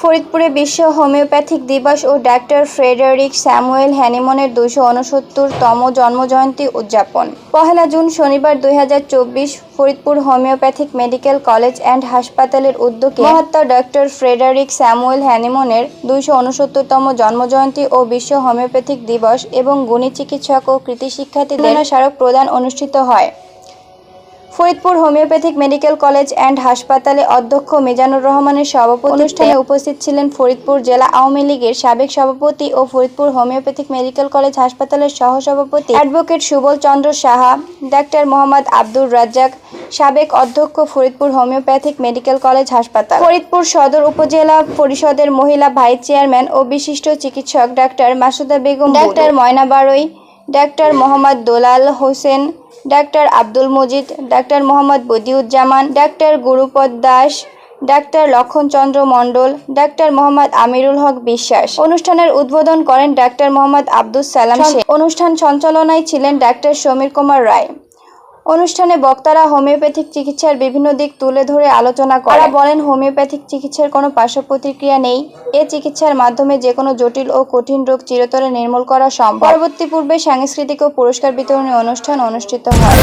ফরিদপুরে বিশ্ব হোমিওপ্যাথিক দিবস ও ডাক্তার ফ্রেডারিক স্যামুয়েল হ্যানিমনের 269তম জন্মজয়ন্তী উদযাপন। 1 জুন শনিবার 2024 Faridpur homeopathic medical college and হাসপাতালের উদ্যোগে মহাত্মা ডাক্তার ফ্রেডারিক স্যামুয়েল হ্যানিমনের 269তম জন্মজয়ন্তী ও বিশ্ব হোমিওপ্যাথিক দিবস এবং গুণী চিকিৎসক ও কৃতি শিক্ষার্থীদের স্মারক প্রদান অনুষ্ঠিত হয়। Faridpur homeopathic medical college and হাসপাতালে অধ্যক্ষ মিজানুর রহমানের সভাপতিত্বে অনুষ্ঠানে উপস্থিত ছিলেন ফরিদপুর জেলা আওয়ামী লীগের সাবেক সভাপতি ও ফরিদপুর হোমিওপ্যাথিক মেডিকেল কলেজ হাসপাতালের সহসভাপতি অ্যাডভোকেট সুবল চন্দ্র সাহা, ডাক্তার মোহাম্মদ আব্দুর রাজ্জাক, সাবেক অধ্যক্ষ ফরিদপুর হোমিওপ্যাথিক মেডিকেল কলেজ হাসপাতাল, ফরিদপুর সদর উপজেলা পরিষদের মহিলা ভাইস চেয়ারম্যান ও বিশিষ্ট চিকিৎসক doctor Masuda Begum, doctor Moyna Baroi, doctor Mohammad Dolal Hossain, doctor Abdul Majid, doctor Mohammad Badiuzzaman, doctor Gurupada Das, doctor Lakshmanchandra Mondal, doctor Mohammad Amirul Haque Biswas. অনুষ্ঠানের উদ্বোধন করেন ডাক্তার মোহাম্মদ আব্দুস সালাম শেখ। অনুষ্ঠান সঞ্চালনায় ছিলেন ডাক্তার সমীর কুমার রায়। অনুষ্ঠানে বক্তারা হোমিওপ্যাথিক চিকিৎসার বিভিন্ন দিক তুলে ধরে আলোচনা করেন। তারা বলেন, হোমিওপ্যাথিক চিকিৎসার কোনো পার্শ্ব প্রতিক্রিয়া নেই। এ চিকিৎসার মাধ্যমে যে কোনো জটিল ও কঠিন রোগ চিরতরে নির্মূল করা সম্ভব। পরবর্তী পূর্বে সাংস্কৃতিক ও পুরস্কার বিতরণী অনুষ্ঠান অনুষ্ঠিত হয়।